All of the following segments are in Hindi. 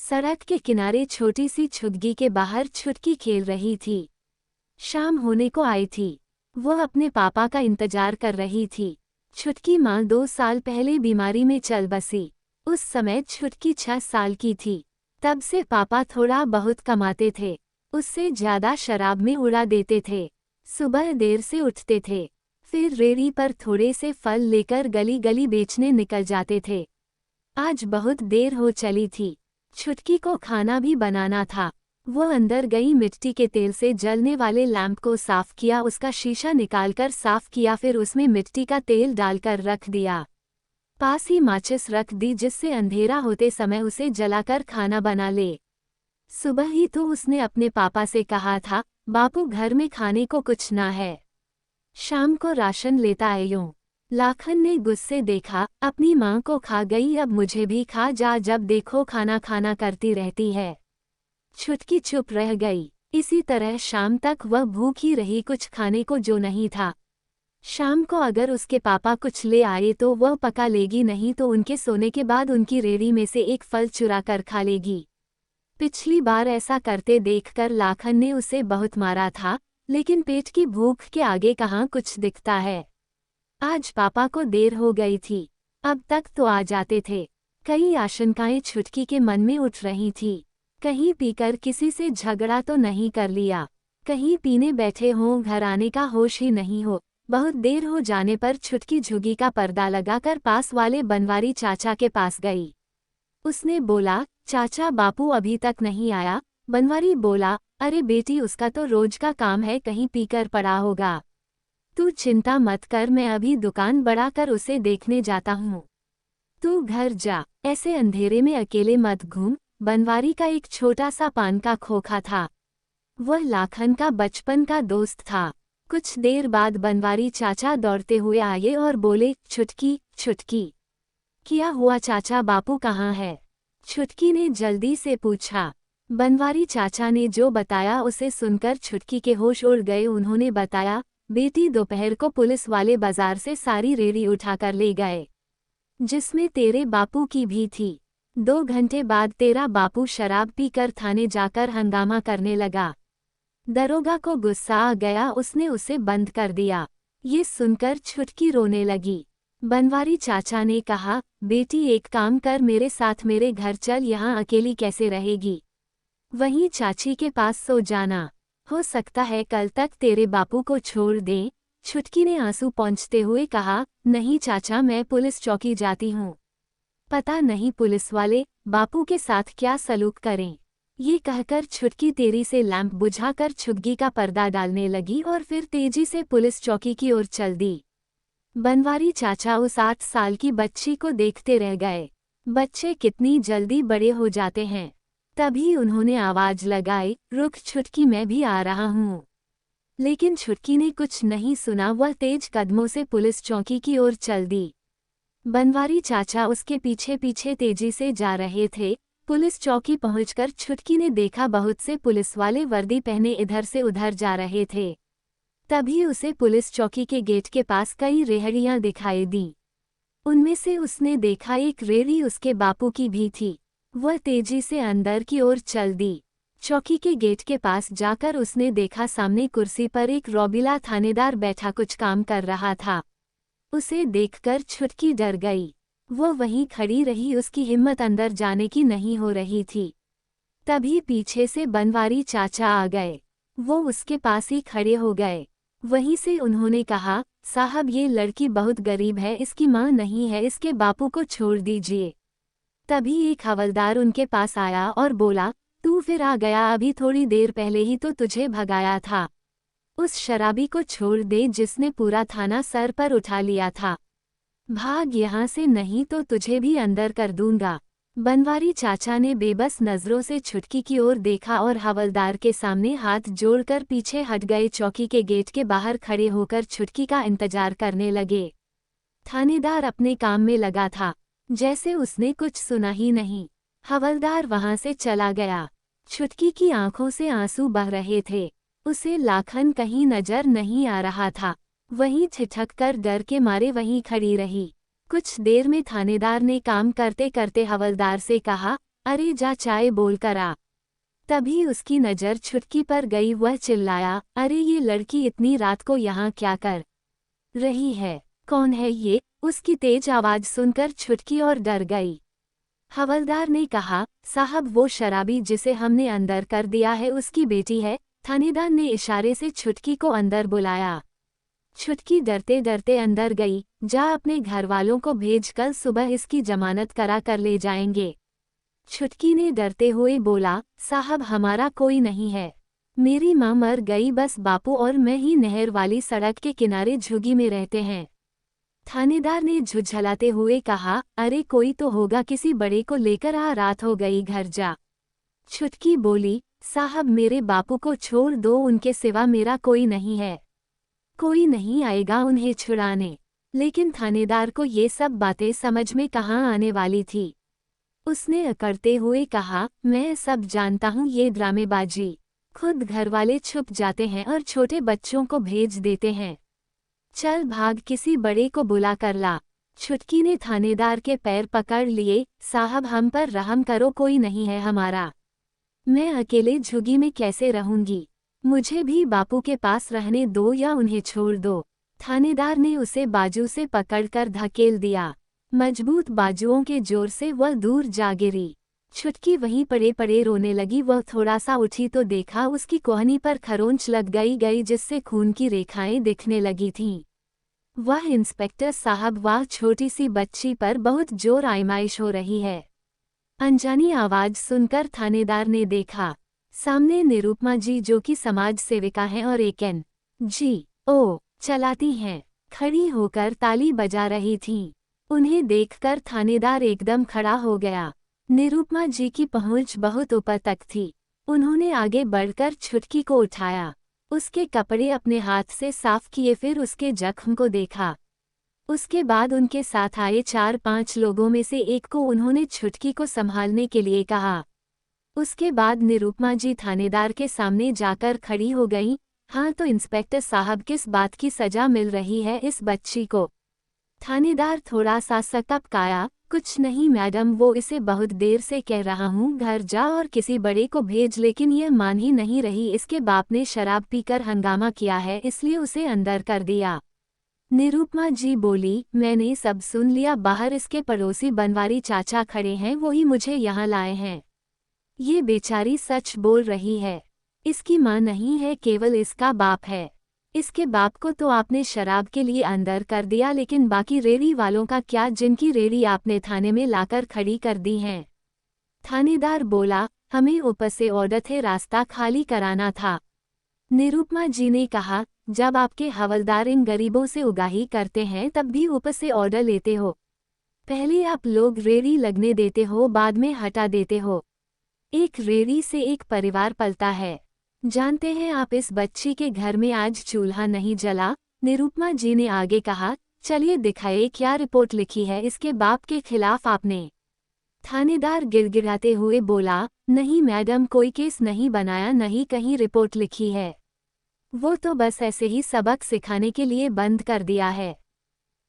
सड़क के किनारे छोटी सी छुदगी के बाहर छुटकी खेल रही थी। शाम होने को आई थी। वह अपने पापा का इंतजार कर रही थी। छुटकी माँ 2 साल पहले बीमारी में चल बसी। उस समय छुटकी 6 साल की थी। तब से पापा थोड़ा बहुत कमाते थे, उससे ज्यादा शराब में उड़ा देते थे। सुबह देर से उठते थे, फिर रेहड़ी पर थोड़े से फल लेकर गली गली बेचने निकल जाते थे। आज बहुत देर हो चली थी। छुटकी को खाना भी बनाना था। वो अंदर गई, मिट्टी के तेल से जलने वाले लैंप को साफ किया, उसका शीशा निकालकर साफ किया, फिर उसमें मिट्टी का तेल डालकर रख दिया। पास ही माचिस रख दी जिससे अंधेरा होते समय उसे जलाकर खाना बना ले। सुबह ही तो उसने अपने पापा से कहा था, बापू घर में खाने को कुछ ना है, शाम को राशन लेता आयो। लाखन ने गुस्से देखा, अपनी माँ को खा गई, अब मुझे भी खा जा, जब देखो खाना खाना करती रहती है। छुटकी चुप रह गई। इसी तरह शाम तक वह भूखी रही, कुछ खाने को जो नहीं था। शाम को अगर उसके पापा कुछ ले आए तो वह पका लेगी, नहीं तो उनके सोने के बाद उनकी रेहड़ी में से एक फल चुरा कर खा लेगी। पिछली बार ऐसा करते देखकर लाखन ने उसे बहुत मारा था, लेकिन पेट की भूख के आगे कहाँ कुछ दिखता है। आज पापा को देर हो गई थी, अब तक तो आ जाते थे। कई आशंकाएं छुटकी के मन में उठ रही थी। कहीं पीकर किसी से झगड़ा तो नहीं कर लिया, कहीं पीने बैठे हों, घर आने का होश ही नहीं हो। बहुत देर हो जाने पर छुटकी झुग्गी का पर्दा लगाकर पास वाले बनवारी चाचा के पास गई। उसने बोला, चाचा बापू अभी तक नहीं आया। बनवारी बोला, अरे बेटी, उसका तो रोज का काम है, कहीं पीकर पड़ा होगा। तू चिंता मत कर, मैं अभी दुकान बढ़ाकर उसे देखने जाता हूँ। तू घर जा, ऐसे अंधेरे में अकेले मत घूम। बनवारी का एक छोटा सा पान का खोखा था। वह लाखन का बचपन का दोस्त था। कुछ देर बाद बनवारी चाचा दौड़ते हुए आए और बोले, छुटकी छुटकी। क्या हुआ चाचा, बापू कहाँ है? छुटकी ने जल्दी से पूछा। बनवारी चाचा ने जो बताया उसे सुनकर छुटकी के होश उड़ गए। उन्होंने बताया, बेटी, दोपहर को पुलिस वाले बाजार से सारी रेहड़ी उठाकर ले गए, जिसमें तेरे बापू की भी थी। 2 घंटे बाद तेरा बापू शराब पीकर थाने जाकर हंगामा करने लगा। दरोगा को गुस्सा आ गया, उसने उसे बंद कर दिया। ये सुनकर छुटकी रोने लगी। बनवारी चाचा ने कहा, बेटी एक काम कर, मेरे साथ मेरे घर चल, यहाँ अकेली कैसे रहेगी? वहीं चाची के पास सो जाना, हो सकता है कल तक तेरे बापू को छोड़ दें। छुटकी ने आंसू पोंछते हुए कहा, नहीं चाचा, मैं पुलिस चौकी जाती हूँ। पता नहीं पुलिस वाले बापू के साथ क्या सलूक करें। ये कहकर छुटकी तेरी से लैंप बुझाकर छुग्गी का पर्दा डालने लगी और फिर तेजी से पुलिस चौकी की ओर चल दी। बनवारी चाचा उस 8 साल की बच्ची को देखते रह गए। बच्चे कितनी जल्दी बड़े हो जाते हैं। तभी उन्होंने आवाज लगाई, रुक छुटकी, मैं भी आ रहा हूँ। लेकिन छुटकी ने कुछ नहीं सुना, वह तेज कदमों से पुलिस चौकी की ओर चल दी। बनवारी चाचा उसके पीछे पीछे तेजी से जा रहे थे। पुलिस चौकी पहुंचकर छुटकी ने देखा, बहुत से पुलिस वाले वर्दी पहने इधर से उधर जा रहे थे। तभी उसे पुलिस चौकी के गेट के पास कई रेहड़ियां दिखाई दी। उनमें से उसने देखा एक रेहड़ी उसके बापू की भी थी। वह तेजी से अंदर की ओर चल दी। चौकी के गेट के पास जाकर उसने देखा, सामने कुर्सी पर एक रौबीला थानेदार बैठा कुछ काम कर रहा था। उसे देखकर छुटकी डर गई। वो वहीं खड़ी रही, उसकी हिम्मत अंदर जाने की नहीं हो रही थी। तभी पीछे से बनवारी चाचा आ गए। वो उसके पास ही खड़े हो गए। वहीं से उन्होंने कहा, साहब ये लड़की बहुत गरीब है, इसकी माँ नहीं है, इसके बापू को छोड़ दीजिए। तभी एक हवलदार उनके पास आया और बोला, तू फिर आ गया, अभी थोड़ी देर पहले ही तो तुझे भगाया था। उस शराबी को छोड़ दे जिसने पूरा थाना सर पर उठा लिया था। भाग यहाँ से, नहीं तो तुझे भी अंदर कर दूंगा। बनवारी चाचा ने बेबस नजरों से छुटकी की ओर देखा और हवलदार के सामने हाथ जोड़कर पीछे हट गए। चौकी के गेट के बाहर खड़े होकर छुटकी का इंतजार करने लगे। थानेदार अपने काम में लगा था, जैसे उसने कुछ सुना ही नहीं। हवलदार वहां से चला गया। छुटकी की आंखों से आंसू बह रहे थे। उसे लाखन कहीं नजर नहीं आ रहा था। वहीं ठिठक कर डर के मारे वहीं खड़ी रही। कुछ देर में थानेदार ने काम करते करते हवलदार से कहा, अरे जा चाय बोल कर आ। तभी उसकी नज़र छुटकी पर गई। वह चिल्लाया, अरे ये लड़की इतनी रात को यहाँ क्या कर रही है? कौन है ये? उसकी तेज आवाज़ सुनकर छुटकी और डर गई। हवलदार ने कहा, साहब वो शराबी जिसे हमने अंदर कर दिया है उसकी बेटी है। थानेदार ने इशारे से छुटकी को अंदर बुलाया। छुटकी डरते डरते अंदर गई। जा अपने घर वालों को भेज, कल सुबह इसकी जमानत करा कर ले जाएंगे। छुटकी ने डरते हुए बोला, साहब हमारा कोई नहीं है। मेरी माँ मर गई, बस बापू और मैं ही नहर वाली सड़क के किनारे झुग्गी में रहते हैं। थानेदार ने झुझलाते हुए कहा, अरे कोई तो होगा, किसी बड़े को लेकर आ, रात हो गई, घर जा। छुटकी बोली, साहब मेरे बापू को छोड़ दो, उनके सिवा मेरा कोई नहीं है। कोई नहीं आएगा उन्हें छुड़ाने। लेकिन थानेदार को ये सब बातें समझ में कहाँ आने वाली थी। उसने अकड़ते हुए कहा, मैं सब जानता हूँ, ये ड्रामेबाजी। खुद घरवाले छुप जाते हैं और छोटे बच्चों को भेज देते हैं। चल भाग, किसी बड़े को बुला कर ला। छुटकी ने थानेदार के पैर पकड़ लिए। साहब हम पर रहम करो, कोई नहीं है हमारा। मैं अकेले झुग्गी में कैसे रहूंगी? मुझे भी बापू के पास रहने दो या उन्हें छोड़ दो। थानेदार ने उसे बाजू से पकड़कर धकेल दिया। मजबूत बाजुओं के जोर से वह दूर जा गिरी। छुटकी वहीं पड़े पड़े रोने लगी। वह थोड़ा सा उठी तो देखा उसकी कोहनी पर खरोंच लग गई जिससे खून की रेखाएं दिखने लगी थीं। वह इंस्पेक्टर साहब, वह छोटी सी बच्ची पर बहुत जोर आजमाइश हो रही है। अनजानी आवाज सुनकर थानेदार ने देखा। सामने निरुपमा जी, जो कि समाज सेविका हैं और एक NGO चलाती हैं, खड़ी होकर ताली बजा रही थीं। उन्हें देखकर थानेदार एकदम खड़ा हो गया। निरुपमा जी की पहुंच बहुत ऊपर तक थी। उन्होंने आगे बढ़कर छुटकी को उठाया, उसके कपड़े अपने हाथ से साफ किए, फिर उसके जख्म को देखा। उसके बाद उनके साथ आए 4-5 लोगों में से एक को उन्होंने छुटकी को संभालने के लिए कहा। उसके बाद निरुपमा जी थानेदार के सामने जाकर खड़ी हो गईं। हाँ तो इंस्पेक्टर साहब, किस बात की सजा मिल रही है इस बच्ची को? थानेदार थोड़ा सा सकपकाया। कुछ नहीं मैडम, वो इसे बहुत देर से कह रहा हूँ घर जा और किसी बड़े को भेज, लेकिन यह मान ही नहीं रही। इसके बाप ने शराब पीकर हंगामा किया है, इसलिए उसे अंदर कर दिया। निरुपमा जी बोली, मैंने सब सुन लिया। बाहर इसके पड़ोसी बनवारी चाचा खड़े हैं, वो ही मुझे यहाँ लाए हैं। ये बेचारी सच बोल रही है। इसकी माँ नहीं है, केवल इसका बाप है। इसके बाप को तो आपने शराब के लिए अंदर कर दिया, लेकिन बाकी रेड़ी वालों का क्या, जिनकी रेड़ी आपने थाने में लाकर खड़ी कर दी हैं? थानेदार बोला, हमें ऊपर से ऑर्डर थे, रास्ता खाली कराना था। निरुपमा जी ने कहा, जब आपके हवलदार इन गरीबों से उगाही करते हैं तब भी ऊपर से ऑर्डर लेते हो। पहले आप लोग रेड़ी लगने देते हो, बाद में हटा देते हो। एक रेड़ी से एक परिवार पलता है। जानते हैं आप, इस बच्ची के घर में आज चूल्हा नहीं जला। निरुपमा जी ने आगे कहा, चलिए दिखाइए क्या रिपोर्ट लिखी है इसके बाप के खिलाफ आपने। थानेदार गिड़गिड़ाते हुए बोला, नहीं मैडम, कोई केस नहीं बनाया, नहीं कहीं रिपोर्ट लिखी है। वो तो बस ऐसे ही सबक सिखाने के लिए बंद कर दिया है।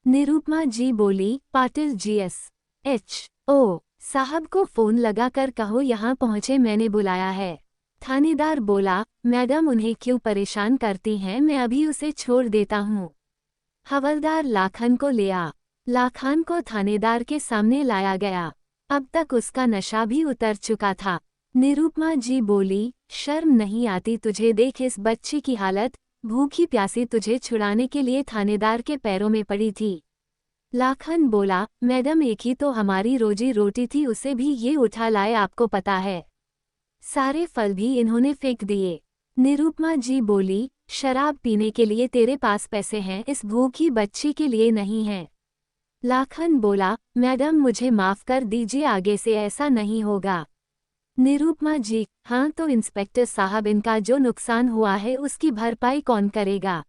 निरुपमा जी बोली, पाटिल GSHO साहब को फोन लगाकर कहो यहाँ पहुँचे, मैंने बुलाया है। थानेदार बोला, मैडम उन्हें क्यों परेशान करती हैं, मैं अभी उसे छोड़ देता हूँ। हवलदार लाखन को ले आ। लाखन को थानेदार के सामने लाया गया। अब तक उसका नशा भी उतर चुका था। निरुपमा जी बोली, शर्म नहीं आती तुझे? देख इस बच्ची की हालत, भूखी प्यासी तुझे छुड़ाने के लिए थानेदार के पैरों में पड़ी थी। लाखन बोला, मैडम एक ही तो हमारी रोजी रोटी थी, उसे भी ये उठा लाए, आपको पता है। सारे फल भी इन्होंने फेंक दिए। निरुपमा जी बोली, शराब पीने के लिए तेरे पास पैसे हैं, इस भूखी बच्ची के लिए नहीं हैं। लाखन बोला, मैडम मुझे माफ कर दीजिए, आगे से ऐसा नहीं होगा। निरुपमा जी, हाँ तो इंस्पेक्टर साहब, इनका जो नुकसान हुआ है उसकी भरपाई कौन करेगा?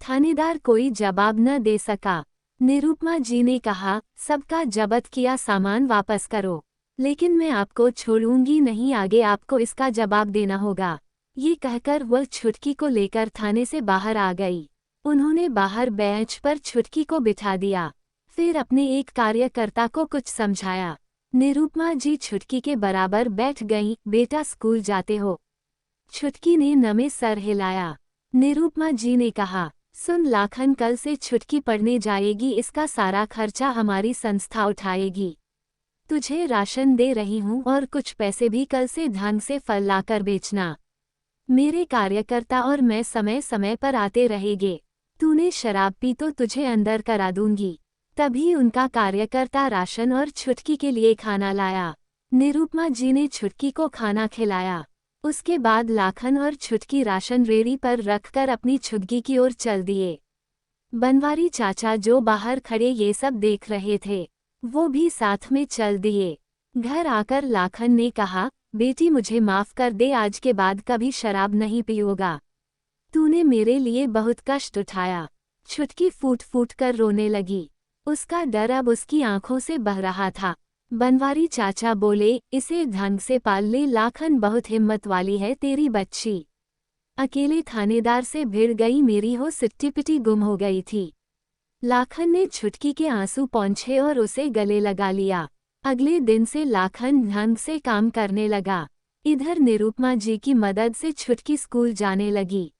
थानेदार कोई जवाब न दे सका। निरुपमा जी ने कहा, सबका जब्त किया सामान वापस करो, लेकिन मैं आपको छोड़ूंगी नहीं, आगे आपको इसका जवाब देना होगा। ये कहकर वह छुटकी को लेकर थाने से बाहर आ गई। उन्होंने बाहर बेंच पर छुटकी को बिठा दिया, फिर अपने एक कार्यकर्ता को कुछ समझाया। निरुपमा जी छुटकी के बराबर बैठ गईं। बेटा स्कूल जाते हो? छुटकी ने नमे सर हिलाया। निरुपमा जी ने कहा, सुन लाखन, कल से छुटकी पढ़ने जाएगी, इसका सारा खर्चा हमारी संस्था उठाएगी। तुझे राशन दे रही हूँ और कुछ पैसे भी कल से ढंग से फल लाकर बेचना। मेरे कार्यकर्ता और मैं समय समय पर आते रहेंगे। तूने शराब पी तो तुझे अंदर करा दूंगी। तभी उनका कार्यकर्ता राशन और छुटकी के लिए खाना लाया। निरुपमा जी ने छुटकी को खाना खिलाया। उसके बाद लाखन और छुटकी राशन रेड़ी पर रखकर अपनी छुटकी की ओर चल दिए। बनवारी चाचा जो बाहर खड़े ये सब देख रहे थे, वो भी साथ में चल दिए। घर आकर लाखन ने कहा, बेटी मुझे माफ कर दे, आज के बाद कभी शराब नहीं पीऊंगा। तूने मेरे लिए बहुत कष्ट उठाया। छुटकी फूट फूट कर रोने लगी। उसका डर अब उसकी आंखों से बह रहा था। बनवारी चाचा बोले, इसे ढंग से पाल ले लाखन, बहुत हिम्मत वाली है तेरी बच्ची। अकेले थानेदार से भिड़ गई, मेरी हो सिट्टी पिटी गुम हो गई थी। लाखन ने छुटकी के आंसू पोंछे और उसे गले लगा लिया। अगले दिन से लाखन ढंग से काम करने लगा। इधर निरुपमा जी की मदद से छुटकी स्कूल जाने लगी।